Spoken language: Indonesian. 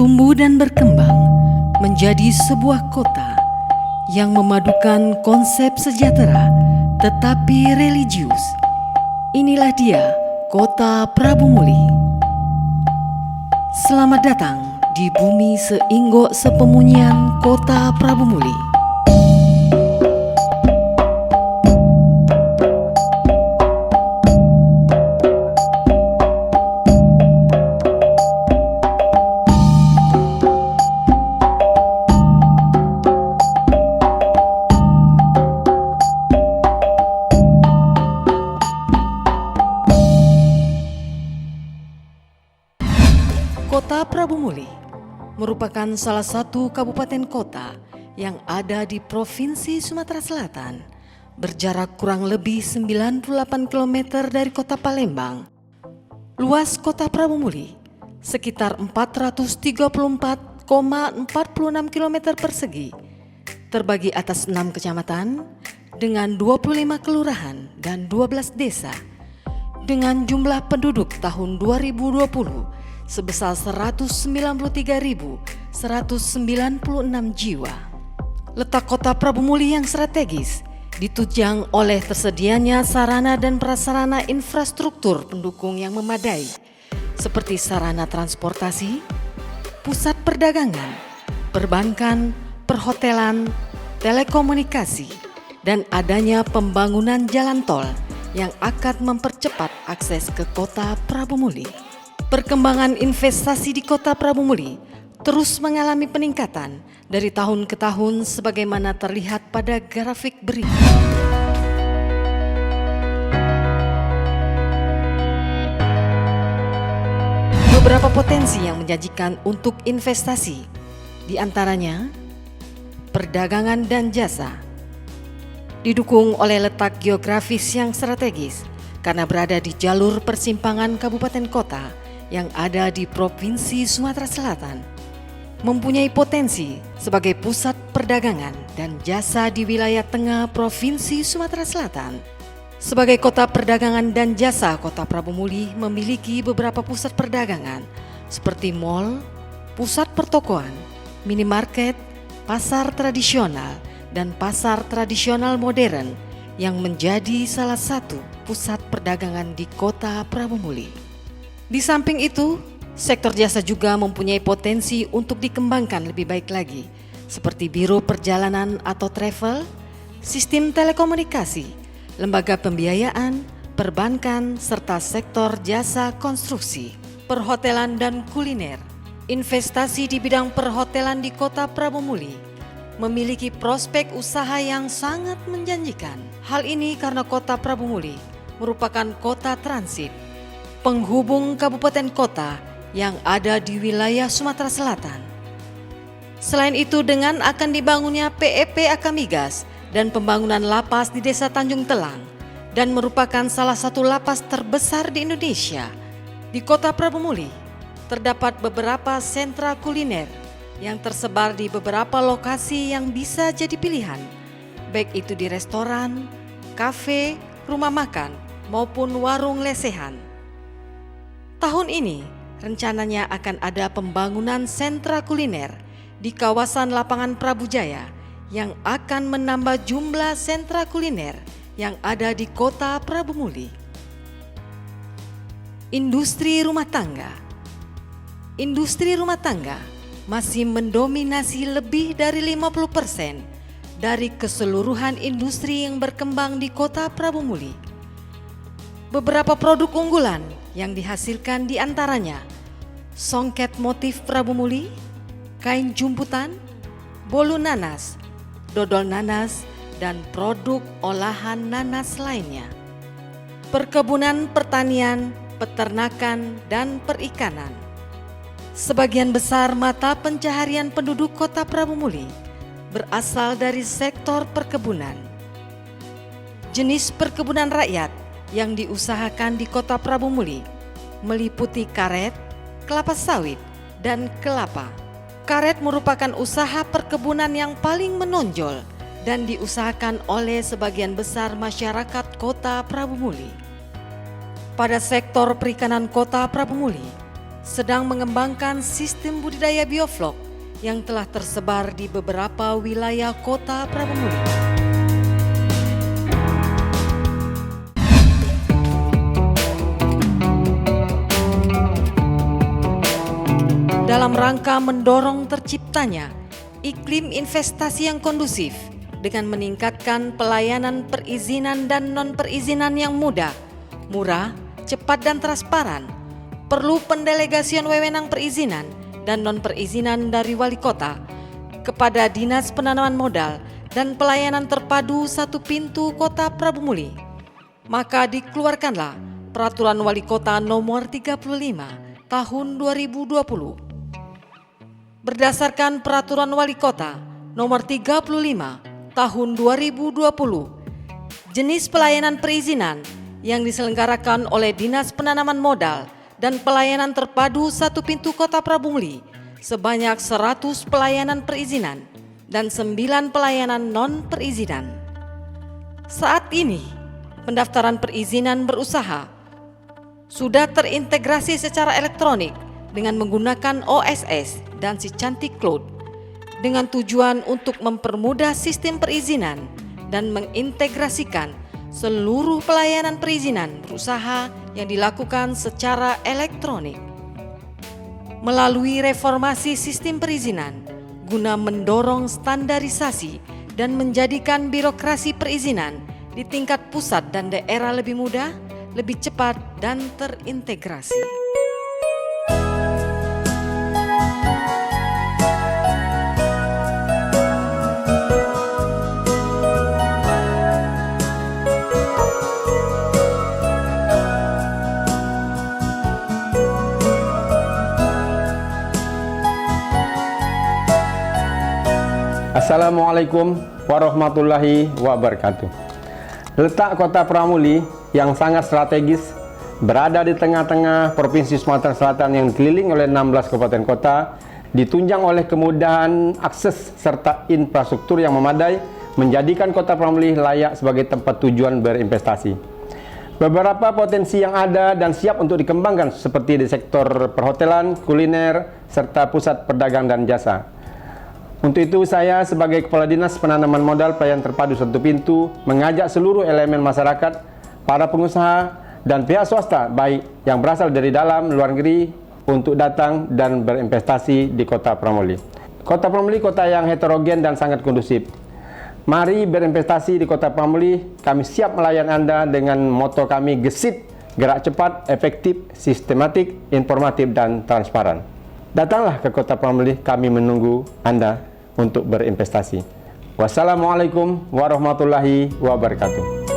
tumbuh dan berkembang menjadi sebuah kota yang memadukan konsep sejahtera tetapi religius. Inilah dia, Kota Prabu Muli. Selamat datang di bumi seinggo sepemunyian Kota Prabu Muli. Kota Prabu Muli merupakan salah satu kabupaten kota yang ada di Provinsi Sumatera Selatan, berjarak kurang lebih 98 km dari kota Palembang. Luas kota Prabu Muli sekitar 434,46 km persegi, terbagi atas 6 kecamatan dengan 25 kelurahan dan 12 desa, dengan jumlah penduduk tahun 2020 sebesar 193.196 jiwa. Letak kota Prabu Muli yang strategis ditunjang oleh tersedianya sarana dan prasarana infrastruktur pendukung yang memadai, seperti sarana transportasi, pusat perdagangan, perbankan, perhotelan, telekomunikasi, dan adanya pembangunan jalan tol yang akan mempercepat akses ke kota Prabu Muli. Perkembangan investasi di kota Prabu Muli terus mengalami peningkatan dari tahun ke tahun sebagaimana terlihat pada grafik berikut. Beberapa potensi yang menjanjikan untuk investasi, di antaranya perdagangan dan jasa. Didukung oleh letak geografis yang strategis karena berada di jalur persimpangan kabupaten kota yang ada di Provinsi Sumatera Selatan, mempunyai potensi sebagai pusat perdagangan dan jasa di wilayah tengah Provinsi Sumatera Selatan. Sebagai kota perdagangan dan jasa, Kota Prabu Muli memiliki beberapa pusat perdagangan seperti mal, pusat pertokoan, minimarket, pasar tradisional, dan pasar tradisional modern yang menjadi salah satu pusat perdagangan di Kota Prabu Muli. Di samping itu, sektor jasa juga mempunyai potensi untuk dikembangkan lebih baik lagi, seperti biro perjalanan atau travel, sistem telekomunikasi, lembaga pembiayaan, perbankan, serta sektor jasa konstruksi, perhotelan dan kuliner. Investasi di bidang perhotelan di Kota Prabu Muli memiliki prospek usaha yang sangat menjanjikan. Hal ini karena Kota Prabu Muli merupakan kota transit, penghubung kabupaten kota yang ada di wilayah Sumatera Selatan. Selain itu, dengan akan dibangunnya PEP Akamigas dan pembangunan lapas di Desa Tanjung Telang, dan merupakan salah satu lapas terbesar di Indonesia, di Kota Prabu Muli terdapat beberapa sentra kuliner yang tersebar di beberapa lokasi yang bisa jadi pilihan, baik itu di restoran, kafe, rumah makan, maupun warung lesehan. Tahun ini rencananya akan ada pembangunan sentra kuliner di kawasan Lapangan Prabu Jaya yang akan menambah jumlah sentra kuliner yang ada di Kota Prabu Muli. Industri rumah tangga. Industri rumah tangga masih mendominasi lebih dari 50% dari keseluruhan industri yang berkembang di Kota Prabu Muli. Beberapa produk unggulan yang dihasilkan di antaranya songket motif Prabu Muli, kain jumputan, bolu nanas, dodol nanas, dan produk olahan nanas lainnya. Perkebunan, pertanian, peternakan, dan perikanan. Sebagian besar mata pencaharian penduduk Kota Prabu Muli berasal dari sektor perkebunan. Jenis perkebunan rakyat yang diusahakan di Kota Prabu Muli meliputi karet, kelapa sawit, dan kelapa. Karet merupakan usaha perkebunan yang paling menonjol dan diusahakan oleh sebagian besar masyarakat Kota Prabu Muli. Pada sektor perikanan Kota Prabu Muli, sedang mengembangkan sistem budidaya bioflok yang telah tersebar di beberapa wilayah Kota Prabumuli. Dalam rangka mendorong terciptanya iklim investasi yang kondusif dengan meningkatkan pelayanan perizinan dan non-perizinan yang mudah, murah, cepat dan transparan, perlu pendelegasian wewenang perizinan dan non-perizinan dari Wali Kota kepada Dinas Penanaman Modal dan Pelayanan Terpadu Satu Pintu Kota Prabumuli. Maka dikeluarkanlah Peraturan Wali Kota Nomor 35 Tahun 2020. Berdasarkan Peraturan Wali Kota Nomor 35 Tahun 2020, jenis pelayanan perizinan yang diselenggarakan oleh Dinas Penanaman Modal dan Pelayanan Terpadu Satu Pintu Kota Prabumuli sebanyak 100 pelayanan perizinan dan 9 pelayanan non-perizinan. Saat ini, pendaftaran perizinan berusaha sudah terintegrasi secara elektronik dengan menggunakan OSS dan si Cantik Cloud dengan tujuan untuk mempermudah sistem perizinan dan mengintegrasikan seluruh pelayanan perizinan berusaha yang dilakukan secara elektronik. Melalui reformasi sistem perizinan guna mendorong standarisasi dan menjadikan birokrasi perizinan di tingkat pusat dan daerah lebih mudah, lebih cepat dan terintegrasi. Assalamualaikum warahmatullahi wabarakatuh. Letak Kota Prabumuli yang sangat strategis berada di tengah-tengah Provinsi Sumatera Selatan yang dikelilingi oleh 16 kabupaten kota, ditunjang oleh kemudahan akses serta infrastruktur yang memadai, menjadikan Kota Prabumuli layak sebagai tempat tujuan berinvestasi. Beberapa potensi yang ada dan siap untuk dikembangkan seperti di sektor perhotelan, kuliner, serta pusat perdagangan dan jasa. Untuk itu saya sebagai Kepala Dinas Penanaman Modal Pelayanan Terpadu Satu Pintu mengajak seluruh elemen masyarakat, para pengusaha dan pihak swasta baik yang berasal dari dalam luar negeri untuk datang dan berinvestasi di Kota Prabumuli. Kota Prabumuli kota yang heterogen dan sangat kondusif. Mari berinvestasi di Kota Prabumuli. Kami siap melayan Anda dengan moto kami gesit, gerak cepat, efektif, sistematik, informatif dan transparan. Datanglah ke Kota Prabumuli, kami menunggu Anda untuk berinvestasi. Wassalamualaikum warahmatullahi wabarakatuh.